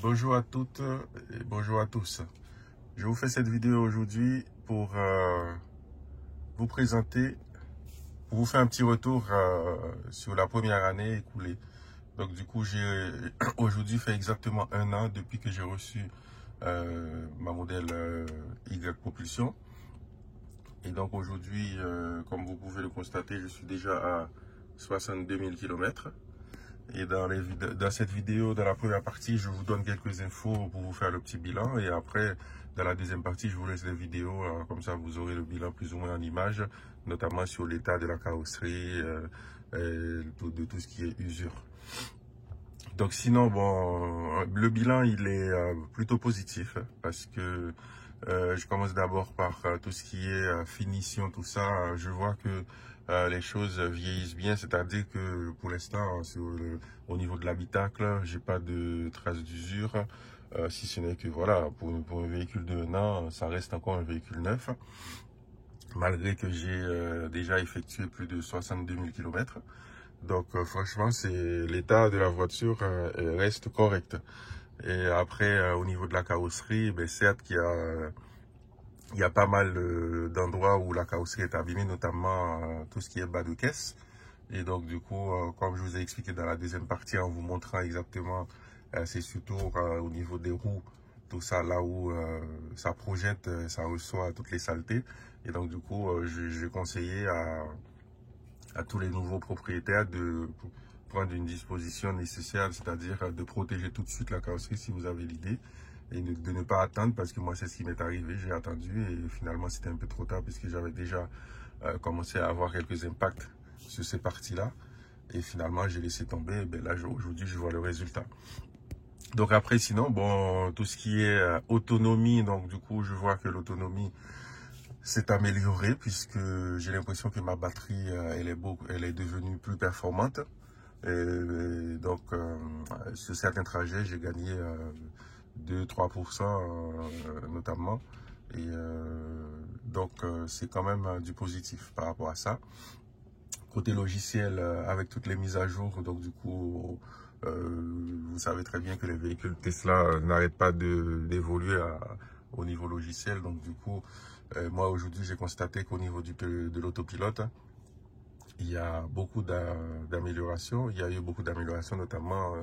Bonjour à toutes et bonjour à tous. Je vous fais cette vidéo aujourd'hui pour vous présenter, pour vous faire un petit retour sur la première année écoulée. Donc du coup, j'ai aujourd'hui fait exactement un an depuis que j'ai reçu ma modèle Y Propulsion. Et donc aujourd'hui, comme vous pouvez le constater, je suis déjà à 62 000 km. Et dans cette vidéo, dans la première partie, je vous donne quelques infos pour vous faire le petit bilan. Et après, dans la deuxième partie, je vous laisse les vidéos. Comme ça, vous aurez le bilan plus ou moins en images, notamment sur l'état de la carrosserie, de tout ce qui est usure. Donc sinon, bon, le bilan, il est plutôt positif parce que je commence d'abord par tout ce qui est finition, tout ça. Je vois que les choses vieillissent bien, c'est-à-dire que pour l'instant, au niveau de l'habitacle, j'ai pas de traces d'usure, si ce n'est que voilà, pour un véhicule de 1 an, ça reste encore un véhicule neuf, malgré que j'ai déjà effectué plus de 62 000 km. Donc franchement, l'état de la voiture reste correct. Et après, au niveau de la carrosserie, ben, certes qu'il y a pas mal d'endroits où la carrosserie est abîmée, notamment tout ce qui est bas de caisse. Et donc du coup, comme je vous ai expliqué dans la deuxième partie en vous montrant exactement, c'est surtout au niveau des roues, tout ça, là où ça projette, ça reçoit toutes les saletés. Et donc du coup, j'ai conseillé à tous les nouveaux propriétaires de prendre une disposition nécessaire, c'est-à-dire de protéger tout de suite la carrosserie si vous avez l'idée et de ne pas attendre, parce que moi c'est ce qui m'est arrivé, j'ai attendu et finalement c'était un peu trop tard puisque j'avais déjà commencé à avoir quelques impacts sur ces parties-là et finalement j'ai laissé tomber. Et bien là aujourd'hui je vois le résultat. Donc après sinon, bon, tout ce qui est autonomie, donc du coup je vois que l'autonomie s'est améliorée puisque j'ai l'impression que ma batterie elle est devenue plus performante. Et donc sur certains trajets j'ai gagné 2-3% notamment. Et donc c'est quand même du positif par rapport à ça. Côté logiciel, avec toutes les mises à jour, donc du coup, vous savez très bien que les véhicules Tesla n'arrêtent pas d'évoluer au niveau logiciel. Donc du coup, moi aujourd'hui, j'ai constaté qu'au niveau de l'autopilote, il y a beaucoup d'améliorations. Il y a eu beaucoup d'améliorations, notamment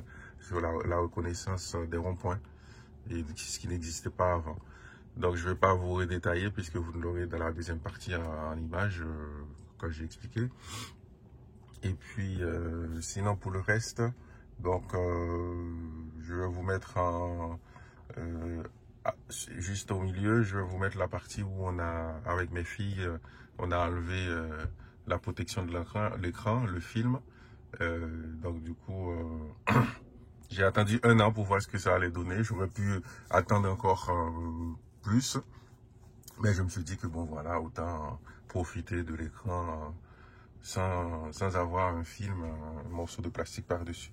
sur la reconnaissance des ronds-points, et ce qui n'existait pas avant. Donc je ne vais pas vous redétailler puisque vous l'aurez dans la deuxième partie en image quand j'ai expliqué. Et puis sinon pour le reste, donc je vais vous mettre juste au milieu, je vais vous mettre la partie où on a, avec mes filles, on a enlevé la protection de l'écran, le film. Donc du coup, j'ai attendu 1 an pour voir ce que ça allait donner. J'aurais pu attendre encore plus. Mais je me suis dit que bon voilà, autant profiter de l'écran sans avoir un film, un morceau de plastique par-dessus.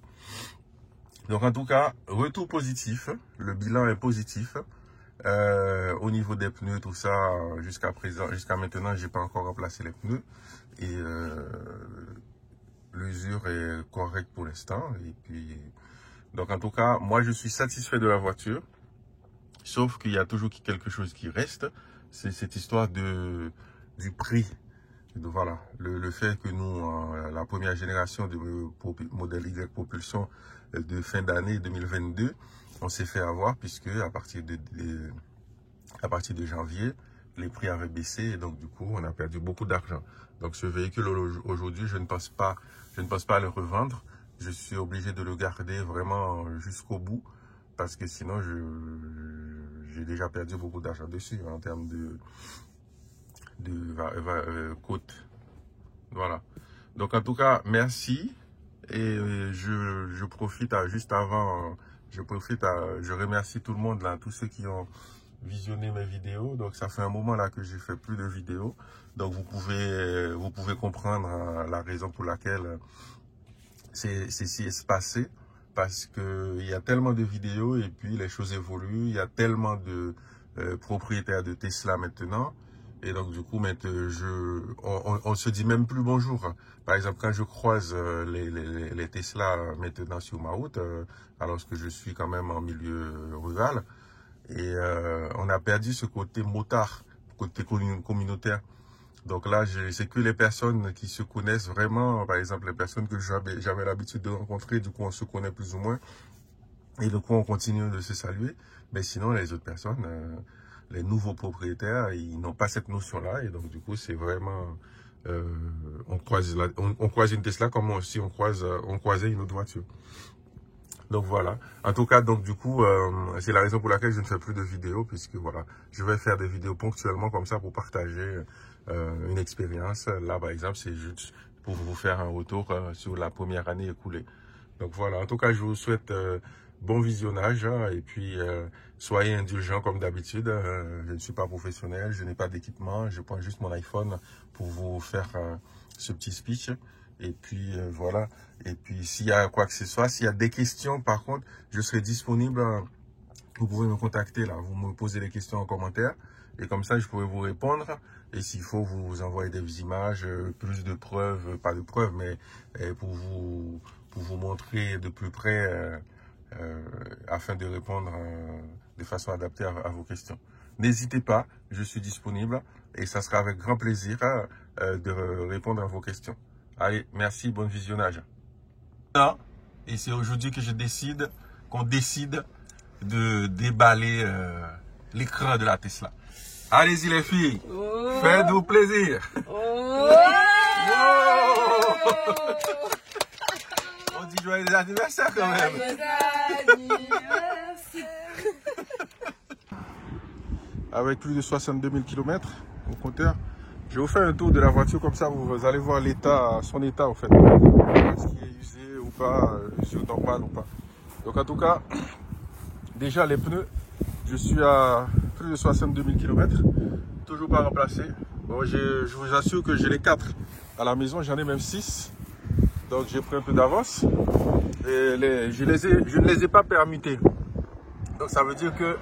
Donc en tout cas, retour positif, le bilan est positif. Au niveau des pneus, tout ça, jusqu'à maintenant, j'ai pas encore remplacé les pneus. Et l'usure est correcte pour l'instant. Et puis, donc en tout cas, moi je suis satisfait de la voiture. Sauf qu'il y a toujours quelque chose qui reste, c'est cette histoire du prix. Donc voilà, le fait que nous, la première génération de modèle Y Propulsion de fin d'année 2022, on s'est fait avoir puisque à partir de janvier, les prix avaient baissé et donc du coup, on a perdu beaucoup d'argent. Donc ce véhicule aujourd'hui, je ne pense pas le revendre. Je suis obligé de le garder vraiment jusqu'au bout parce que sinon, j'ai déjà perdu beaucoup d'argent dessus en termes de côte. Voilà. Donc en tout cas, merci. Et je profite juste avant, je remercie tout le monde là, tous ceux qui ont visionné mes vidéos. Donc ça fait un moment là que j'ai fait plus de vidéos. Donc vous pouvez comprendre la raison pour laquelle c'est passé. Parce que il y a tellement de vidéos et puis les choses évoluent. Il y a tellement de propriétaires de Tesla maintenant. Et donc, du coup, maintenant, on se dit même plus bonjour. Par exemple, quand je croise les Tesla maintenant sur ma route, alors que je suis quand même en milieu rural, et on a perdu ce côté motard, côté communautaire. Donc là, c'est que les personnes qui se connaissent vraiment, par exemple, les personnes que j'avais l'habitude de rencontrer, du coup, on se connaît plus ou moins. Et du coup, on continue de se saluer. Mais sinon, les autres personnes, les nouveaux propriétaires, ils n'ont pas cette notion-là. Et donc, du coup, c'est vraiment... on croise une Tesla comme si on croisait une autre voiture. Donc, voilà. En tout cas, donc, du coup, c'est la raison pour laquelle je ne fais plus de vidéos, puisque, voilà, je vais faire des vidéos ponctuellement comme ça pour partager une expérience. Là, par exemple, c'est juste pour vous faire un retour sur la première année écoulée. Donc, voilà. En tout cas, je vous souhaite... bon visionnage, hein, et puis soyez indulgents comme d'habitude. Je ne suis pas professionnel, je n'ai pas d'équipement, je prends juste mon iPhone pour vous faire ce petit speech. Et puis voilà. Et puis s'il y a quoi que ce soit, s'il y a des questions, par contre, je serai disponible. Vous pouvez me contacter là, vous me posez des questions en commentaire. Et comme ça, je pourrai vous répondre. Et s'il faut, vous envoyer des images, plus de preuves, pas de preuves, mais pour vous montrer de plus près. Afin de répondre de façon adaptée à vos questions. N'hésitez pas, je suis disponible et ça sera avec grand plaisir de répondre à vos questions. Allez, merci, bon visionnage. Et c'est aujourd'hui que qu'on décide de déballer l'écran de la Tesla. Allez-y les filles, faites-vous plaisir. On dit joyeux anniversaire quand même. Joyeux anniversaire. Avec plus de 62 000 km au compteur, je vais vous faire un tour de la voiture comme ça, vous allez voir l'état, son état en fait. Est-ce qu'il est usé ou pas, usé normal ou pas. Donc en tout cas, déjà les pneus, je suis à plus de 62 000 km, toujours pas remplacé. Bon, je vous assure que j'ai les 4 à la maison, j'en ai même 6. Donc j'ai pris un peu d'avance et je ne les ai pas permutés. Donc ça veut dire que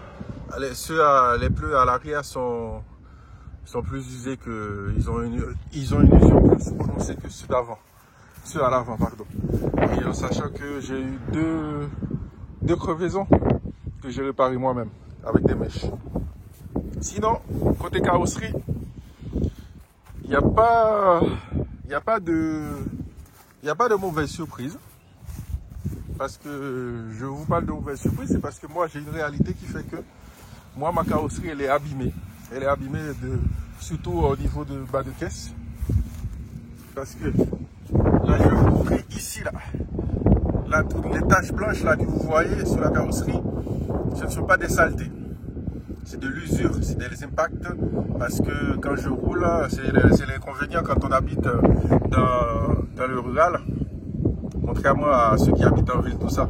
les pneus à l'arrière sont plus usés que ils ont une usure plus prononcée que ceux d'avant. Ceux à l'avant, pardon. Et en sachant que j'ai eu deux crevaisons que j'ai réparées moi-même avec des mèches. Sinon, côté carrosserie, il n'y a pas de mauvaise surprise. Parce que je vous parle de mauvaise surprise, c'est parce que moi j'ai une réalité qui fait que moi ma carrosserie elle est abîmée. Elle est abîmée surtout au niveau de bas de caisse. Parce que là je vous montre ici là toutes les taches blanches là que vous voyez sur la carrosserie, ce ne sont pas des saletés. C'est de l'usure, c'est des impacts. Parce que quand je roule, c'est l'inconvénient quand on habite dans le rural. Contrairement à ceux qui habitent en ville, tout ça.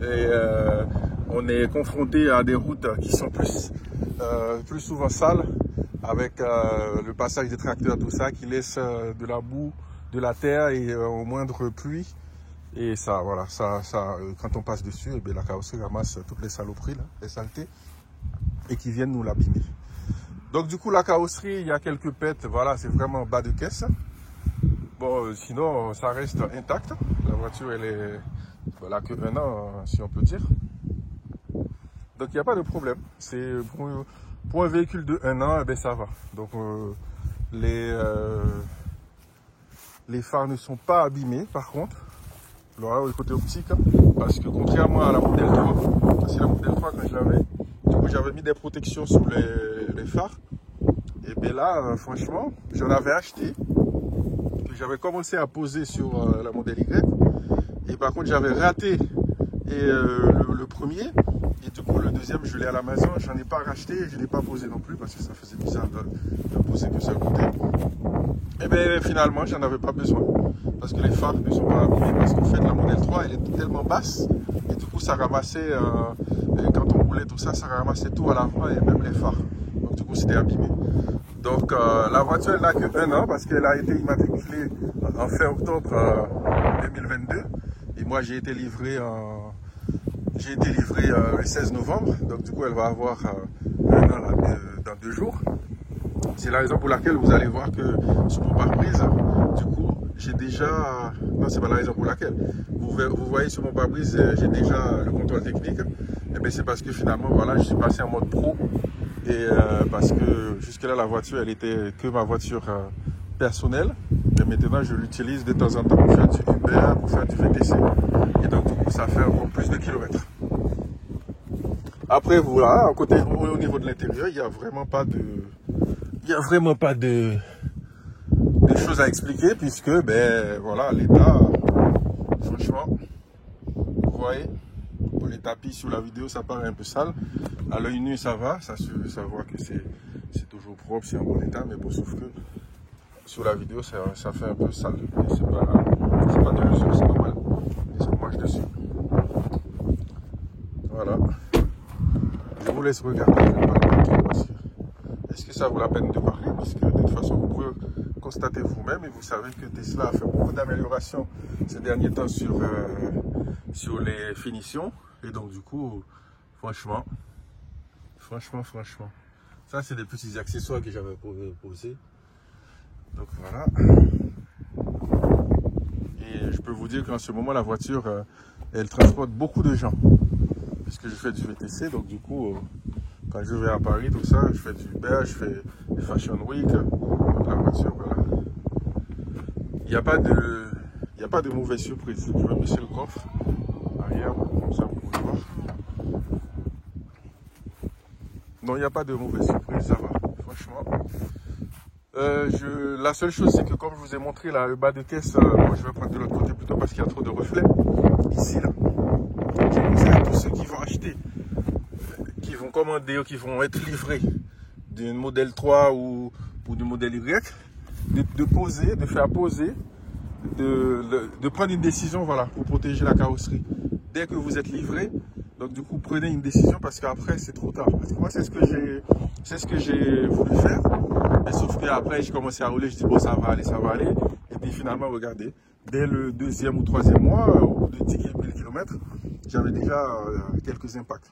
Et on est confronté à des routes qui sont plus souvent sales, avec le passage des tracteurs, tout ça, qui laisse de la boue, de la terre et au moindre pluie. Et ça, voilà, quand on passe dessus, et bien, la carrosserie ramasse toutes les saloperies, là, les saletés, et qui viennent nous l'abîmer. Donc du coup, la carrosserie, il y a quelques pètes, voilà, c'est vraiment bas de caisse. Bon, sinon, ça reste intact. La voiture, elle est voilà, que 1 an, si on peut dire. Donc, il n'y a pas de problème. C'est pour un véhicule de 1 an, eh bien, ça va. Donc, les phares ne sont pas abîmés, par contre. Voilà, le côté optique. Parce que contrairement à la modèle 3, c'est la modèle 3 quand je l'avais, du coup, j'avais mis des protections sur les phares. Et bien là, franchement, j'en avais acheté. J'avais commencé à poser sur la modèle Y et par contre j'avais raté le premier et du coup le deuxième je l'ai à la maison, j'en ai pas racheté et je n'ai pas posé non plus parce que ça faisait bizarre de poser que seul côté. Et bien finalement j'en avais pas besoin parce que les phares ne sont pas abîmés parce qu'en fait la modèle 3 elle est tellement basse et du coup ça ramassait, quand on roulait tout ça, ça ramassait tout à l'avant et même les phares, donc du coup c'était abîmé. Donc la voiture elle n'a que 1 an parce qu'elle a été immatriculée en fin octobre 2022 et moi j'ai été livré le 16 novembre, donc du coup elle va avoir 1 an là, dans 2 jours. C'est la raison pour laquelle vous allez voir que sur mon pare-brise, du coup, j'ai déjà... Non, c'est pas la raison pour laquelle. Vous voyez sur mon pare-brise, j'ai déjà le contrôle technique. Et bien c'est parce que finalement, voilà, je suis passé en mode pro. Et parce que jusque-là, la voiture, elle était que ma voiture personnelle. Et maintenant, je l'utilise de temps en temps pour faire du Uber, pour faire du VTC. Et donc, du coup, ça fait encore plus de kilomètres. Après, voilà, au niveau de l'intérieur, il n'y a vraiment pas de... Il n'y a vraiment pas de choses à expliquer puisque, ben voilà, l'état, franchement, vous voyez, pour les tapis sur la vidéo, ça paraît un peu sale. À l'œil nu, ça va, ça voit que c'est toujours propre, c'est en bon état, mais bon, sauf que sur la vidéo, ça fait un peu sale. C'est pas de l'usure, c'est normal. Et ça marche dessus. Voilà. Je vous laisse regarder. Est-ce que ça vaut la peine de parler? Parce que de toute façon, vous pouvez constater vous-même et vous savez que Tesla a fait beaucoup d'améliorations ces derniers temps sur les finitions. Et donc, du coup, franchement, ça, c'est des petits accessoires que j'avais posés. Donc, voilà. Et je peux vous dire qu'en ce moment, la voiture, elle transporte beaucoup de gens. Puisque je fais du VTC, donc du coup, quand je vais à Paris, tout ça, je fais du Uber, je fais des Fashion Week, la voiture, voilà. Il n'y a pas de mauvaise surprise. Je vais baisser le coffre arrière, comme ça vous pouvez voir. Non, il n'y a pas de mauvaise surprise, ça va, franchement. La seule chose, c'est que comme je vous ai montré là, le bas de caisse, bon, je vais prendre de l'autre côté plutôt parce qu'il y a trop de reflets. Ici, là. Je conseille à tous ceux qui vont acheter, qui vont commander ou qui vont être livrés d'un modèle 3 ou du modèle Y, de faire poser, de prendre une décision, voilà, pour protéger la carrosserie. Dès que vous êtes livré, donc du coup prenez une décision parce qu'après c'est trop tard. Parce que moi c'est ce que j'ai voulu faire. Mais sauf qu'après j'ai commencé à rouler, je dis bon ça va aller. Et puis finalement regardez, dès le 2e ou 3e mois, au bout de 10 000 km, j'avais déjà quelques impacts.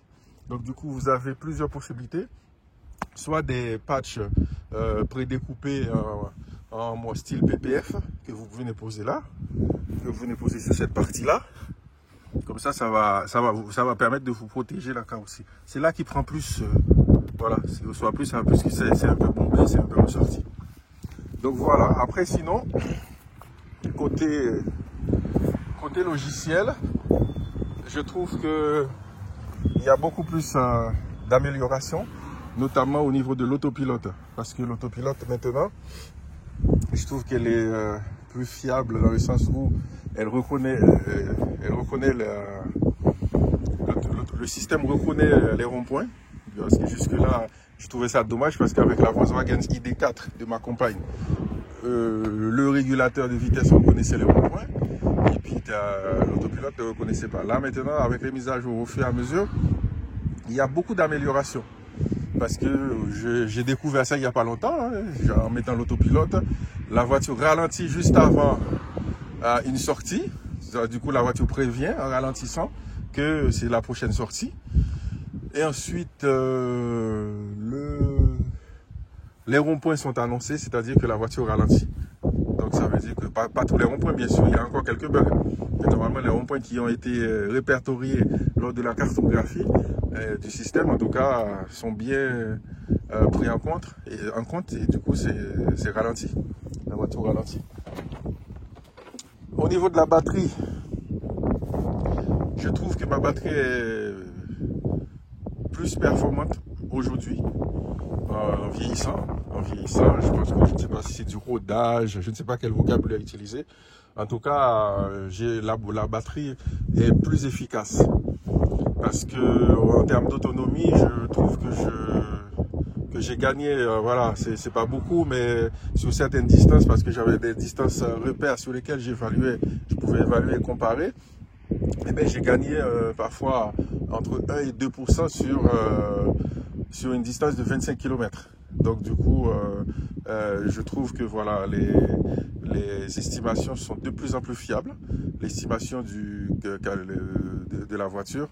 Donc du coup vous avez plusieurs possibilités. Soit des patchs prédécoupés en style PPF que vous venez poser là, que vous venez poser sur cette partie-là. Comme ça, ça va permettre de vous protéger la carrosserie. C'est là qui prend plus, voilà, soit plus, parce que c'est un peu bombé, c'est un peu ressorti. Donc voilà. Après, sinon, côté logiciel, je trouve que il y a beaucoup plus d'amélioration, notamment au niveau de l'autopilote, parce que l'autopilote maintenant, je trouve qu'elle est plus fiable dans le sens où elle reconnaît le système reconnaît les ronds-points. Parce que jusque-là, je trouvais ça dommage parce qu'avec la Volkswagen ID4 de ma compagne, le régulateur de vitesse reconnaissait les ronds-points et puis l'autopilote ne reconnaissait pas. Là maintenant, avec les mises à jour au fur et à mesure, il y a beaucoup d'améliorations. Parce que j'ai découvert ça il n'y a pas longtemps, hein, en mettant l'autopilote. La voiture ralentit juste avant une sortie. Du coup, la voiture prévient en ralentissant que c'est la prochaine sortie. Et ensuite, les ronds-points sont annoncés, c'est-à-dire que la voiture ralentit. Donc ça veut dire que pas tous les ronds-points, bien sûr, il y a encore quelques bugs. Mais normalement, les ronds-points qui ont été répertoriés lors de la cartographie du système, en tout cas, sont bien pris en compte. Et du coup, c'est ralenti. La voiture ralentit. Au niveau de la batterie, je trouve que ma batterie est plus performante aujourd'hui. En vieillissant, je pense que je ne sais pas si c'est du rodage, je ne sais pas quel vocabulaire utiliser. En tout cas, la batterie est plus efficace. Parce que en termes d'autonomie, je trouve que j'ai gagné, voilà, c'est pas beaucoup, mais sur certaines distances, parce que j'avais des distances repères sur lesquelles je pouvais évaluer et comparer. Eh bien, j'ai gagné parfois entre 1 et 2% sur une distance de 25 km. Donc du coup, je trouve que voilà, les estimations sont de plus en plus fiables. L'estimation de la voiture.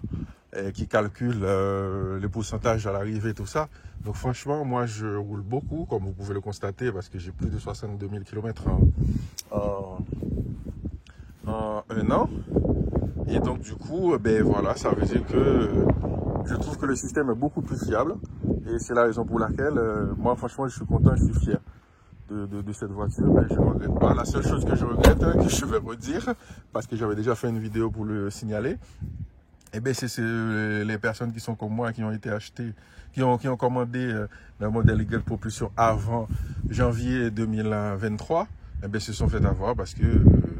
qui calcule les pourcentages à l'arrivée, tout ça. Donc franchement, moi je roule beaucoup, comme vous pouvez le constater, parce que j'ai plus de 62 000 km en un an. Et donc du coup, ben voilà, ça veut dire que je trouve que le système est beaucoup plus fiable. Et c'est la raison pour laquelle, moi franchement, je suis content, je suis fier de cette voiture, mais je ne regrette pas. La seule chose que je regrette, que je vais redire, parce que j'avais déjà fait une vidéo pour le signaler, eh bien, c'est les personnes qui sont comme moi, qui ont été achetées, qui ont commandé le modèle Y Propulsion avant janvier 2023, eh bien, se sont fait avoir parce que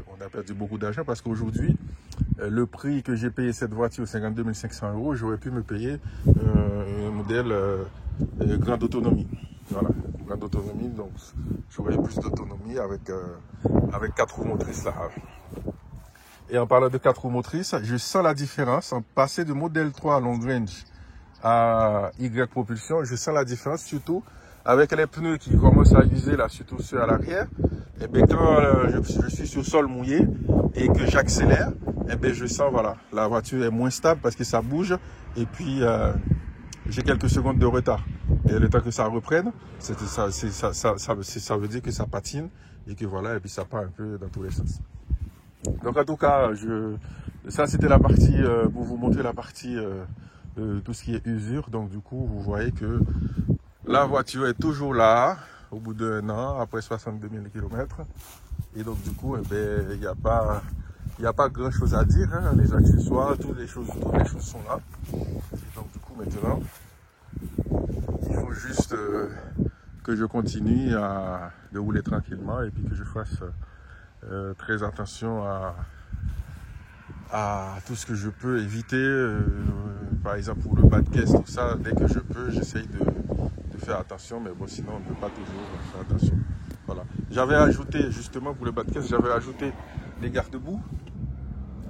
on a perdu beaucoup d'argent, parce qu'aujourd'hui, le prix que j'ai payé cette voiture, 52 500 €, j'aurais pu me payer un modèle grande autonomie. Voilà, grande autonomie, donc j'aurais plus d'autonomie avec 4 roues motrices là. Et en parlant de 4 roues motrices, je sens la différence en passer de modèle 3 long range à Y Propulsion. Je sens la différence surtout avec les pneus qui commencent à user là, surtout ceux à l'arrière. Et bien quand je suis sur sol mouillé et que j'accélère, et bien je sens, voilà, la voiture est moins stable parce que ça bouge et puis j'ai quelques secondes de retard. Et le temps que ça reprenne, ça veut dire que ça patine et que voilà, et puis ça part un peu dans tous les sens. Donc en tout cas, ça c'était la partie, pour vous montrer la partie de tout ce qui est usure. Donc du coup, vous voyez que la voiture est toujours là, au bout d'un an, après 62 000 km. Et donc du coup, eh ben, il n'y a pas grand chose à dire, hein. Les accessoires, toutes les choses sont là. Et donc du coup maintenant, il faut juste que je continue de rouler tranquillement et puis que je fasse très attention à tout ce que je peux éviter, par exemple pour le bas de caisse, tout ça, dès que je peux, j'essaye de faire attention, mais bon, sinon on ne peut pas toujours faire attention. Voilà. J'avais ajouté, justement pour le bas de caisse, j'avais ajouté des garde-boue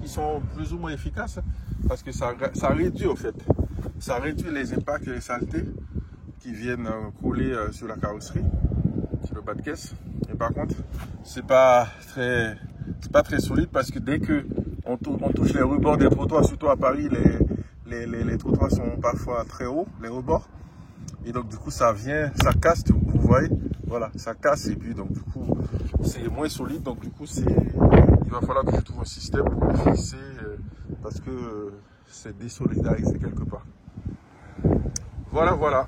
qui sont plus ou moins efficaces, parce que ça réduit au fait, ça réduit les impacts et les saletés qui viennent coller sur la carrosserie, sur le bas de caisse. Et par contre, c'est pas très solide, parce que dès que on touche les rebords des trottoirs, surtout à Paris, les trottoirs sont parfois très hauts, les rebords. Et donc du coup ça casse, vous voyez, voilà, ça casse, et puis donc du coup c'est moins solide, donc du coup il va falloir que je trouve un système pour le fixer, parce que c'est désolidarisé quelque part. Voilà.